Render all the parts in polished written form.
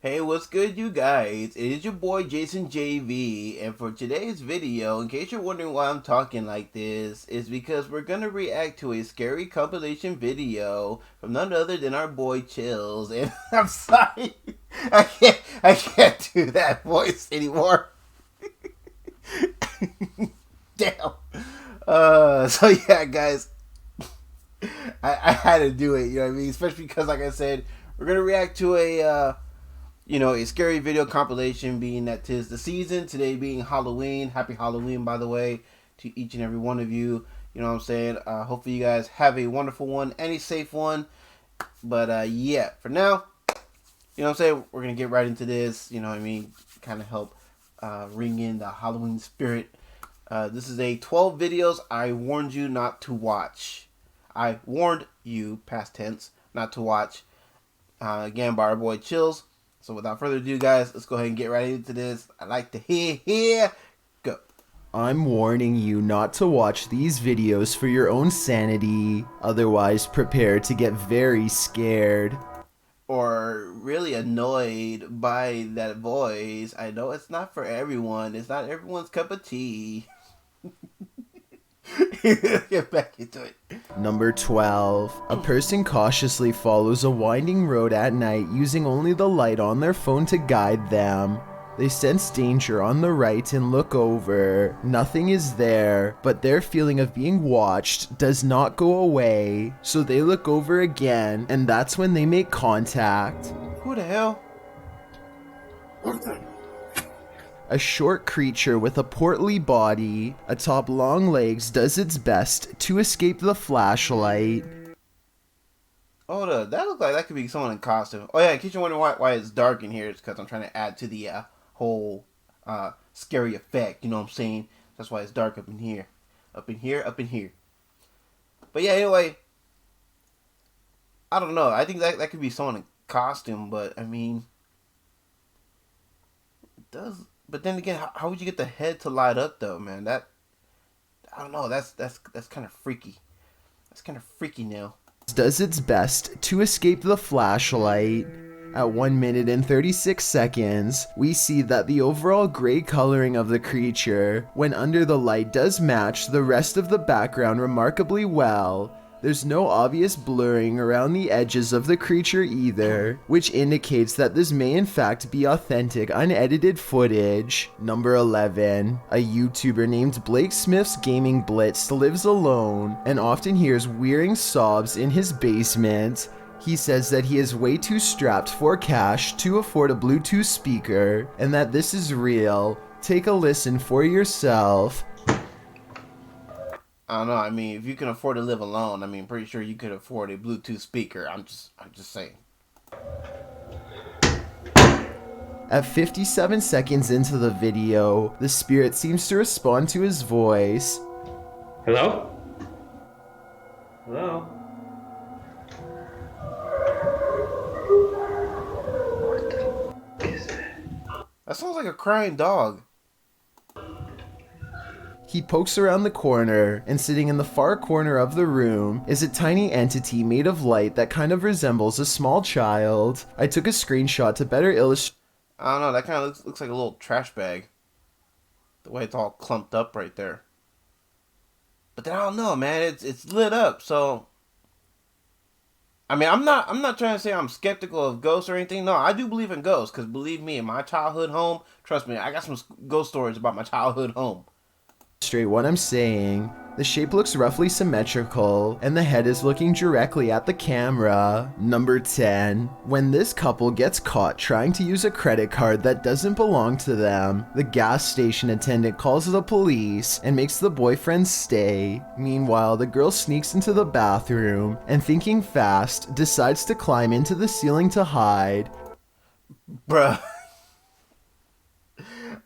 Hey, what's good, you guys? It is your boy Jason JV, and for today's video, in case you're wondering why I'm talking like this, is because we're gonna react to a scary compilation video from none other than our boy Chills. And I'm sorry, I can't do that voice anymore. Damn. So yeah, guys, I had to do it. You know what I mean? Especially because, like I said, we're gonna react to a scary video compilation, being that 'tis the season, today being Halloween. Happy Halloween, by the way, to each and every one of you. You know what I'm saying? Hopefully you guys have a wonderful one and a safe one. But yeah, for now, you know what I'm saying? We're going to get right into this, you know what I mean? Kind of help ring in the Halloween spirit. This is a 12 videos I warned you not to watch. I warned you, past tense, not to watch. Again, by our boy Chills. So without further ado, guys, let's go ahead and get right into this. I like to hear. Go. I'm warning you not to watch these videos for your own sanity. Otherwise, prepare to get very scared. Or really annoyed by that voice. I know it's not for everyone. It's not everyone's cup of tea. Get back into it. Number 12. A person cautiously follows a winding road at night using only the light on their phone to guide them. They sense danger on the right and look over. Nothing is there, but their feeling of being watched does not go away. So they look over again, and that's when they make contact. Who the hell? A short creature with a portly body, atop long legs, does its best to escape the flashlight. Hold up, that looks like that could be someone in costume. Oh yeah, in case you're wondering why it's dark in here, it's because I'm trying to add to the whole scary effect, you know what I'm saying? That's why it's dark up in here. Up in here, up in here. But yeah, anyway, I don't know. I think that could be someone in costume, but I mean, it does. But then again, how would you get the head to light up though, man? I don't know. That's kind of freaky. That's kind of freaky now. Does its best to escape the flashlight. At 1 minute and 36 seconds, we see that the overall gray coloring of the creature, when under the light, does match the rest of the background remarkably well. There's no obvious blurring around the edges of the creature either, which indicates that this may in fact be authentic, unedited footage. Number 11. A YouTuber named Blake Smith's Gaming Blitz lives alone and often hears wearing sobs in his basement. He says that he is way too strapped for cash to afford a Bluetooth speaker, and that this is real. Take a listen for yourself. I don't know. I mean, if you can afford to live alone, I mean, pretty sure you could afford a Bluetooth speaker. I'm just saying. At 57 seconds into the video, the spirit seems to respond to his voice. Hello? Hello? What the is that? That sounds like a crying dog. He pokes around the corner, and sitting in the far corner of the room is a tiny entity made of light that kind of resembles a small child. I took a screenshot to better illustrate. I don't know. That kind of looks like a little trash bag. The way it's all clumped up right there. But then I don't know, man. It's lit up, so. I mean, I'm not trying to say I'm skeptical of ghosts or anything. No, I do believe in ghosts, because believe me, in my childhood home, trust me, I got some ghost stories about my childhood home. Straight what I'm saying. The shape looks roughly symmetrical, and the head is looking directly at the camera. Number 10. When this couple gets caught trying to use a credit card that doesn't belong to them, the gas station attendant calls the police and makes the boyfriend stay. Meanwhile, the girl sneaks into the bathroom and, thinking fast, decides to climb into the ceiling to hide. Bruh.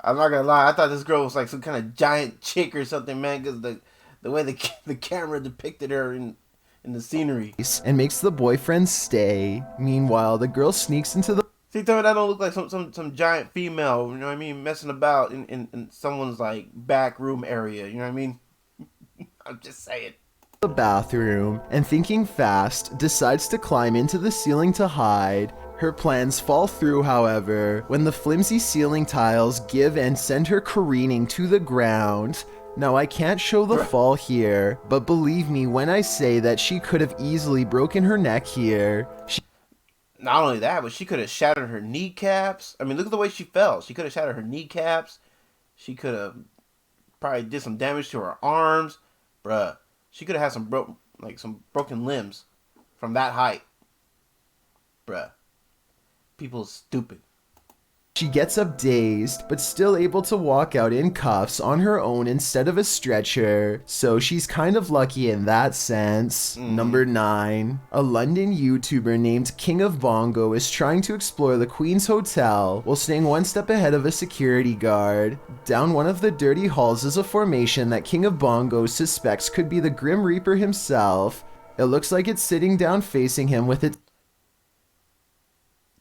I'm not gonna lie, I thought this girl was like some kind of giant chick or something, man, because the way the camera depicted her in the scenery. And makes the boyfriend stay. Meanwhile, the girl sneaks into the... See, tell me that don't look like some giant female, you know what I mean, messing about in someone's, like, back room area, you know what I mean? I'm just saying. The bathroom, and thinking fast, decides to climb into the ceiling to hide. Her plans fall through, however, when the flimsy ceiling tiles give and send her careening to the ground. Now, I can't show the fall here, but believe me when I say that she could have easily broken her neck here. Not only that, but she could have shattered her kneecaps. I mean, look at the way she fell. She could have shattered her kneecaps. She could have probably did some damage to her arms. Bruh, she could have had some broken limbs from that height. Bruh. People are stupid. She gets up dazed, but still able to walk out in cuffs on her own instead of a stretcher, so she's kind of lucky in that sense. Number 9. A London YouTuber named King of Bongo is trying to explore the Queen's Hotel while staying one step ahead of a security guard. Down one of the dirty halls is a formation that King of Bongo suspects could be the Grim Reaper himself. It looks like it's sitting down facing him with its...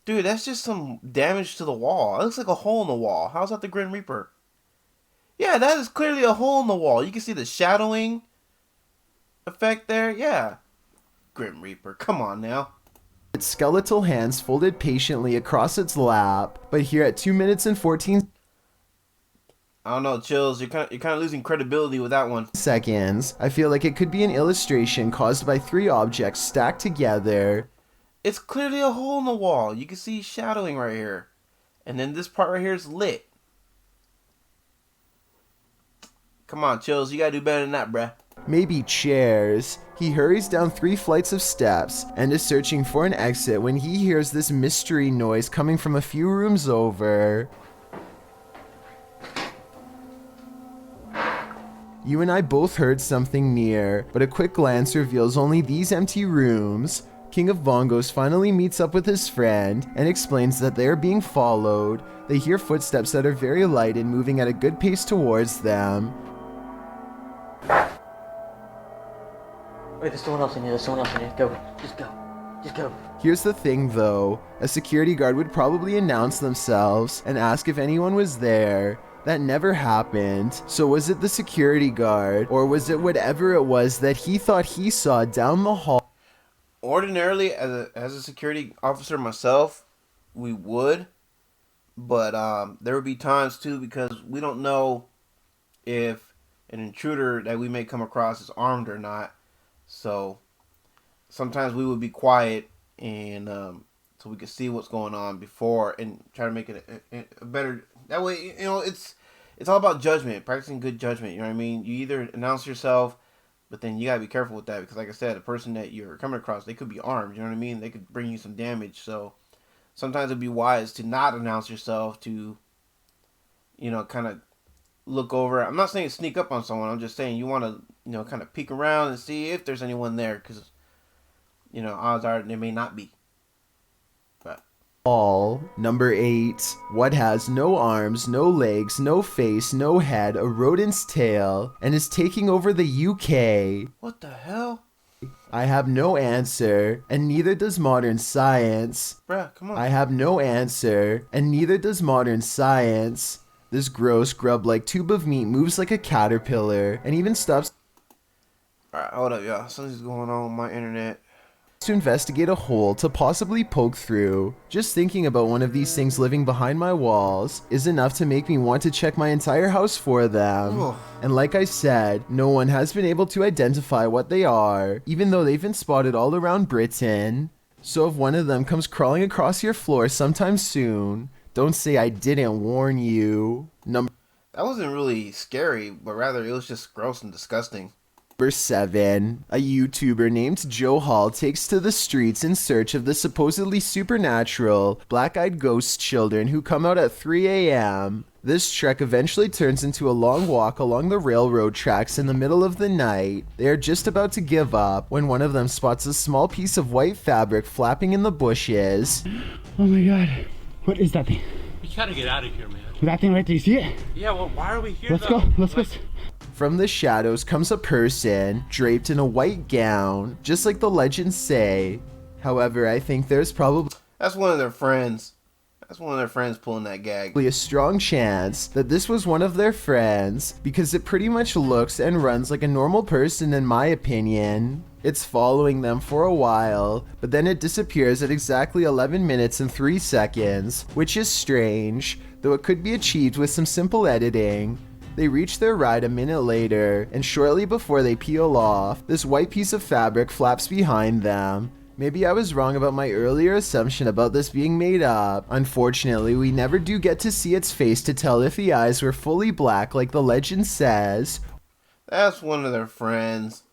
Dude, that's just some damage to the wall. It looks like a hole in the wall. How's that the Grim Reaper? Yeah, that is clearly a hole in the wall. You can see the shadowing effect there. Yeah. Grim Reaper, come on now. Its skeletal hands folded patiently across its lap, but here at 2 minutes and 14 I don't know, Chills. You're kind of losing credibility with that one. seconds, I feel like it could be an illustration caused by 3 objects stacked together. It's clearly a hole in the wall. You can see shadowing right here. And then this part right here is lit. Come on, Chills. You gotta do better than that, bruh. Maybe chairs. He hurries down 3 flights of steps and is searching for an exit when he hears this mystery noise coming from a few rooms over. You and I both heard something near, but a quick glance reveals only these empty rooms. King of Bongos finally meets up with his friend and explains that they are being followed. They hear footsteps that are very light and moving at a good pace towards them. Wait, there's someone else in here. There's someone else in here. Go. Just go. Just go. Here's the thing though, a security guard would probably announce themselves and ask if anyone was there. That never happened. So was it the security guard, or was it whatever it was that he thought he saw down the hall? Ordinarily, as a security officer myself, we would. But there would be times too, because we don't know if an intruder that we may come across is armed or not. So sometimes we would be quiet and so we could see what's going on before and try to make it a better. That way, you know, it's all about judgment, practicing good judgment. You know what I mean? You either announce yourself, but then you gotta be careful with that because, like I said, the person that you're coming across, they could be armed. You know what I mean? They could bring you some damage. So sometimes it'd be wise to not announce yourself, to, you know, kind of look over. I'm not saying sneak up on someone. I'm just saying you want to, you know, kind of peek around and see if there's anyone there, because, you know, odds are there may not be. But Number 8. What has no arms, no legs, no face, no head, a rodent's tail, and is taking over the UK? What the hell? I have no answer, and neither does modern science. Bruh, come on. I have no answer, and neither does modern science. This gross grub-like tube of meat moves like a caterpillar, and even stops Alright, hold up, y'all. Something's going on with my internet. to investigate a hole to possibly poke through. Just thinking about one of these things living behind my walls is enough to make me want to check my entire house for them. Ugh. And like I said, no one has been able to identify what they are, even though they've been spotted all around Britain. So if one of them comes crawling across your floor sometime soon, don't say I didn't warn you. Number That wasn't really scary, but rather it was just gross and disgusting. 7. A YouTuber named Joe Hall takes to the streets in search of the supposedly supernatural, black-eyed ghost children who come out at 3 a.m. This trek eventually turns into a long walk along the railroad tracks in the middle of the night. They are just about to give up when one of them spots a small piece of white fabric flapping in the bushes. Oh my god. What is that thing? We gotta get out of here, man. That thing right there, you see it? Yeah, well, why are we here? Let's though? go, let's go. From the shadows comes a person, draped in a white gown, just like the legends say. However, I think there's probably That's one of their friends. That's one of their friends pulling that gag. a strong chance that this was one of their friends, because it pretty much looks and runs like a normal person in my opinion. It's following them for a while, but then it disappears at exactly 11 minutes and 3 seconds, which is strange, though it could be achieved with some simple editing. They reach their ride a minute later, and shortly before they peel off, this white piece of fabric flaps behind them. Maybe I was wrong about my earlier assumption about this being made up. Unfortunately, we never do get to see its face to tell if the eyes were fully black like the legend says. That's one of their friends.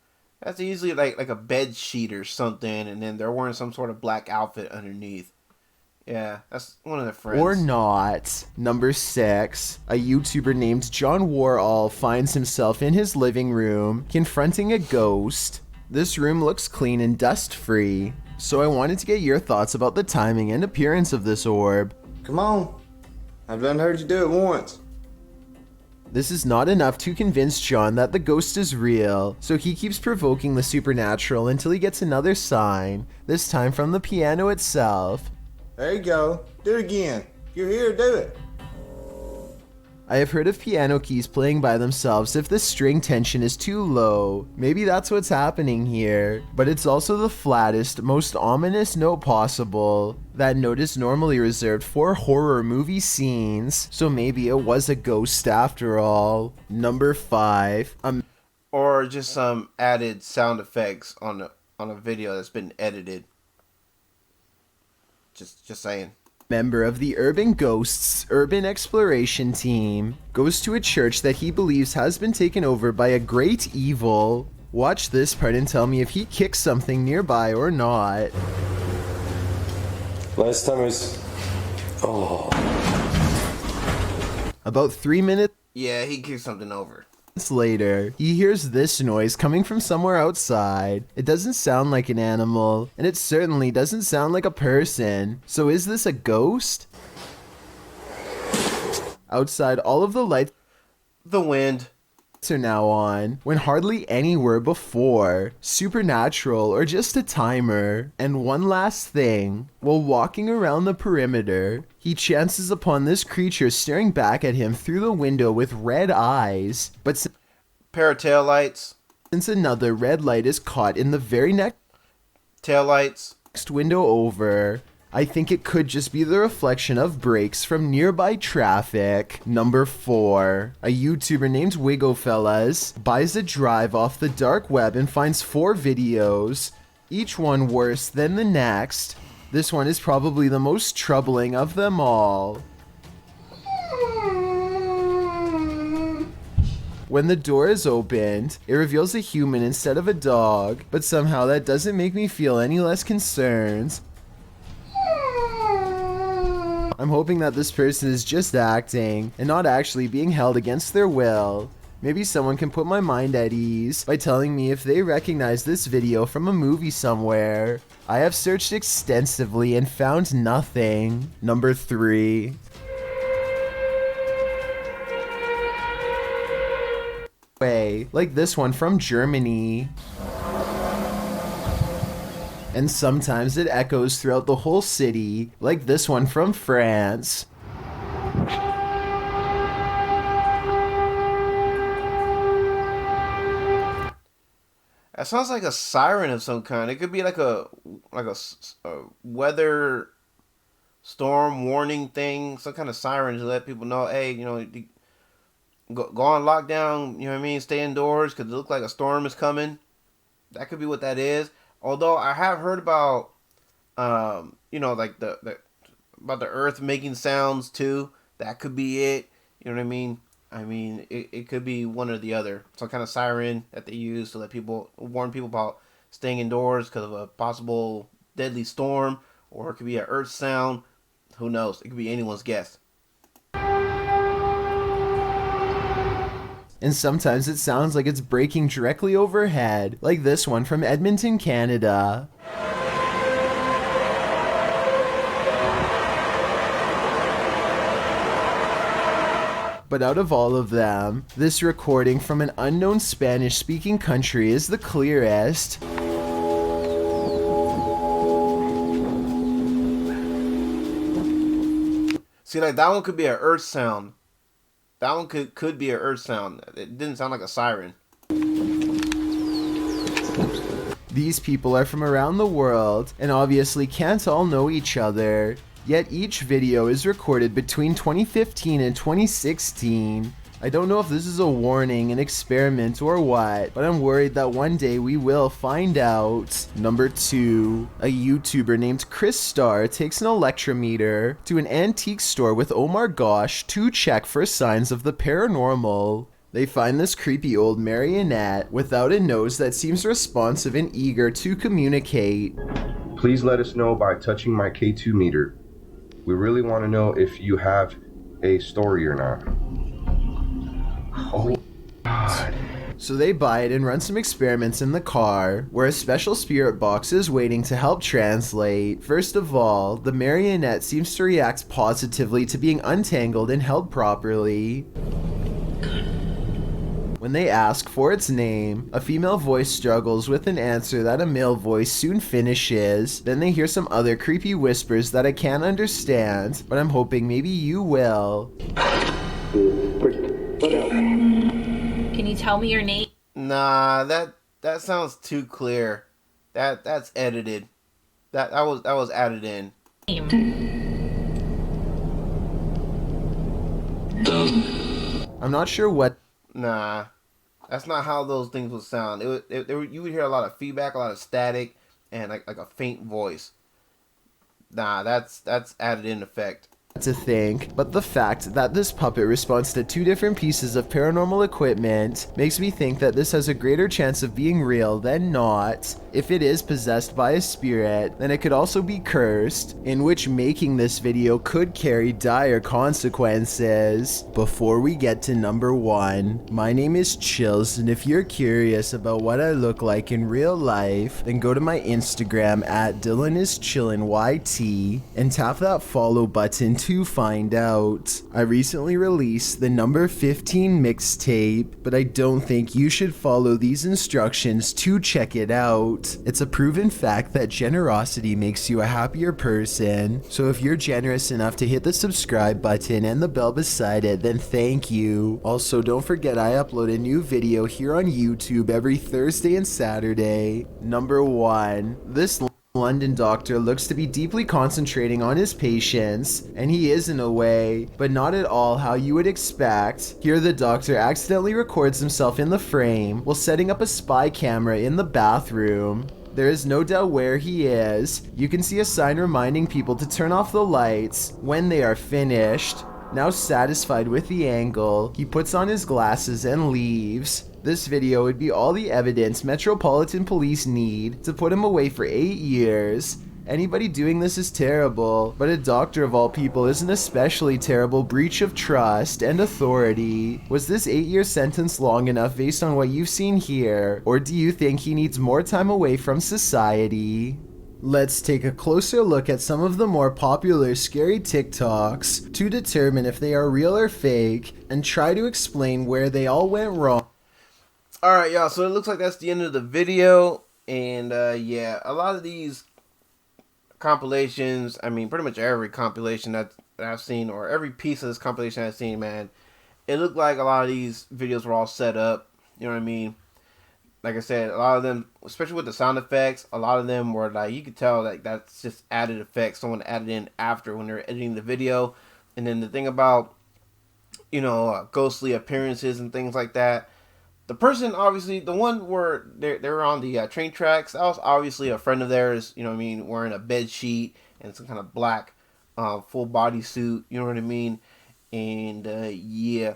That's usually like a bed sheet or something, and then they're wearing some sort of black outfit underneath. Yeah, that's one of their friends. Or not. Number 6. A YouTuber named John Warall finds himself in his living room, confronting a ghost. This room looks clean and dust-free, so I wanted to get your thoughts about the timing and appearance of this orb. Come on. I've done heard you do it once. This is not enough to convince John that the ghost is real, so he keeps provoking the supernatural until he gets another sign, this time from the piano itself. There you go. Do it again. You're here, do it. I have heard of piano keys playing by themselves if the string tension is too low. Maybe that's what's happening here. But it's also the flattest, most ominous note possible. That note is normally reserved for horror movie scenes, so maybe it was a ghost after all. Number 5. Or just some added sound effects on a video that's been edited. Just saying. Member of the Urban Ghosts Urban Exploration Team goes to a church that he believes has been taken over by a great evil. Watch this part and tell me if he kicks something nearby or not. Last time was... Oh. About 3 minutes Yeah, he kicked something over. later, he hears this noise coming from somewhere outside. It doesn't sound like an animal, and it certainly doesn't sound like a person. So is this a ghost? Outside, all of the lights The wind. are now on, when hardly any were before. Supernatural or just a timer. And one last thing, while walking around the perimeter, he chances upon this creature staring back at him through the window with red eyes. But Pair of tail lights. since another red light is caught in the very next Tail lights. window over, I think it could just be the reflection of brakes from nearby traffic. Number 4. A YouTuber named Wigofellas buys a drive off the dark web and finds 4 videos, each one worse than the next. This one is probably the most troubling of them all. When the door is opened, it reveals a human instead of a dog, but somehow that doesn't make me feel any less concerned. I'm hoping that this person is just acting and not actually being held against their will. Maybe someone can put my mind at ease by telling me if they recognize this video from a movie somewhere. I have searched extensively and found nothing. Number 3. Like this one from Germany. And sometimes it echoes throughout the whole city, like this one from France. That sounds like a siren of some kind. It could be like a weather storm warning thing, some kind of siren to let people know, hey, go on lockdown. You know what I mean? Stay indoors because it looks like a storm is coming. That could be what that is. Although I have heard about, like the about the earth making sounds too. That could be it. You know what I mean? It could be one or the other. Some kind of siren that they use to warn people about staying indoors because of a possible deadly storm, or it could be an earth sound. Who knows? It could be anyone's guess. And sometimes it sounds like it's breaking directly overhead, like this one from Edmonton, Canada. But out of all of them, this recording from an unknown Spanish-speaking country is the clearest. See, like that one could be an earth sound. That one could be an earth sound. It didn't sound like a siren. These people are from around the world and obviously can't all know each other, yet each video is recorded between 2015 and 2016. I don't know if this is a warning, an experiment, or what, but I'm worried that one day we will find out. Number 2. A YouTuber named Chris Starr takes an electrometer to an antique store with Omar Gosh to check for signs of the paranormal. They find this creepy old marionette without a nose that seems responsive and eager to communicate. Please let us know by touching my K2 meter. We really want to know if you have a story or not. Oh God. So they buy it and run some experiments in the car, where a special spirit box is waiting to help translate. First of all, the marionette seems to react positively to being untangled and held properly. When they ask for its name, a female voice struggles with an answer that a male voice soon finishes. Then they hear some other creepy whispers that I can't understand, but I'm hoping maybe you will. Can you tell me your name? Nah, that sounds too clear. That's edited. That was added in. I'm not sure what. Nah, that's not how those things would sound. You would hear a lot of feedback, a lot of static, and like a faint voice. Nah, that's added in effect. To think, but the fact that this puppet responds to 2 different pieces of paranormal equipment makes me think that this has a greater chance of being real than not. If it is possessed by a spirit, then it could also be cursed, in which making this video could carry dire consequences. Before we get to number 1, my name is Chills, and if you're curious about what I look like in real life, then go to my Instagram at DylanIsChillinYT and tap that follow button to find out. I recently released the number 15 mixtape, but I don't think you should follow these instructions to check it out. It's a proven fact that generosity makes you a happier person, so if you're generous enough to hit the subscribe button and the bell beside it, then thank you. Also, don't forget I upload a new video here on YouTube every Thursday and Saturday. Number 1. This London doctor looks to be deeply concentrating on his patients, and he is in a way, but not at all how you would expect. Here the doctor accidentally records himself in the frame while setting up a spy camera in the bathroom. There is no doubt where he is. You can see a sign reminding people to turn off the lights when they are finished. Now satisfied with the angle, he puts on his glasses and leaves. This video would be all the evidence Metropolitan Police need to put him away for 8 years. Anybody doing this is terrible, but a doctor of all people is an especially terrible breach of trust and authority. Was this 8-year sentence long enough based on what you've seen here, or do you think he needs more time away from society? Let's take a closer look at some of the more popular scary TikToks to determine if they are real or fake, and try to explain where they all went wrong. Alright, y'all, so it looks like that's the end of the video, and yeah, a lot of these compilations, I mean, pretty much every compilation that I've seen, or every piece of this compilation I've seen, man, it looked like a lot of these videos were all set up, you know what I mean? Like I said, a lot of them, especially with the sound effects, a lot of them were like, you could tell like that's just added effects someone added in after when they're editing the video. And then the thing about, you know, ghostly appearances and things like that, the person, obviously, the one where they're on the train tracks, that was obviously a friend of theirs, you know what I mean, wearing a bed sheet and some kind of black full body suit, you know what I mean? And yeah.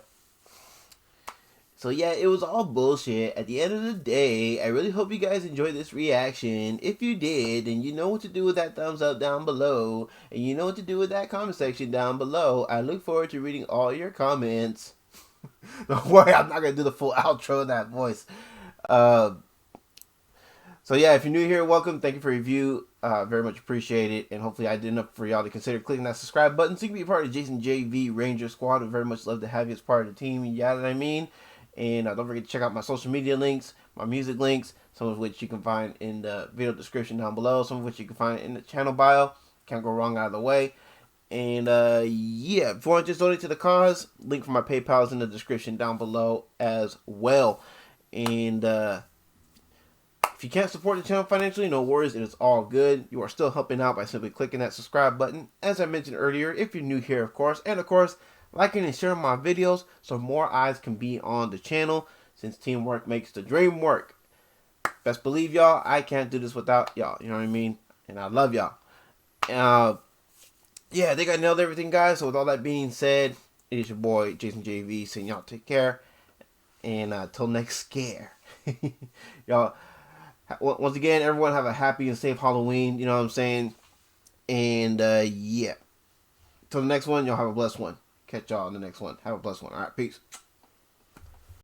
So yeah, it was all bullshit. At the end of the day, I really hope you guys enjoyed this reaction. If you did, then you know what to do with that thumbs up down below. And you know what to do with that comment section down below. I look forward to reading all your comments. Don't worry, I'm not going to do the full outro in that voice. So yeah, if you're new here, welcome. Thank you for your review. Very much appreciate it. And hopefully I did enough for y'all to consider clicking that subscribe button so you can be a part of Jason JV Ranger Squad. I'd very much love to have you as part of the team. You know what I mean? And don't forget to check out my social media links, my music links, some of which you can find in the video description down below, some of which you can find in the channel bio. Can't go wrong either way. And yeah, if you want to just donate to the cause, link for my PayPal is in the description down below as well. And If you can't support the channel financially, no worries, it is all good. You are still helping out by simply clicking that subscribe button, as I mentioned earlier, if you're new here, of course. And of course, liking and sharing my videos so more eyes can be on the channel, since teamwork makes the dream work. Best believe, y'all, I can't do this without y'all, you know what I mean? And I love y'all. Yeah, I think I nailed everything, guys. So with all that being said, it is your boy, Jason JV, saying y'all take care. And till next scare. Y'all, once again, everyone have a happy and safe Halloween. You know what I'm saying? And yeah. Till the next one, y'all have a blessed one. Catch y'all on the next one. Have a blessed one. All right, peace.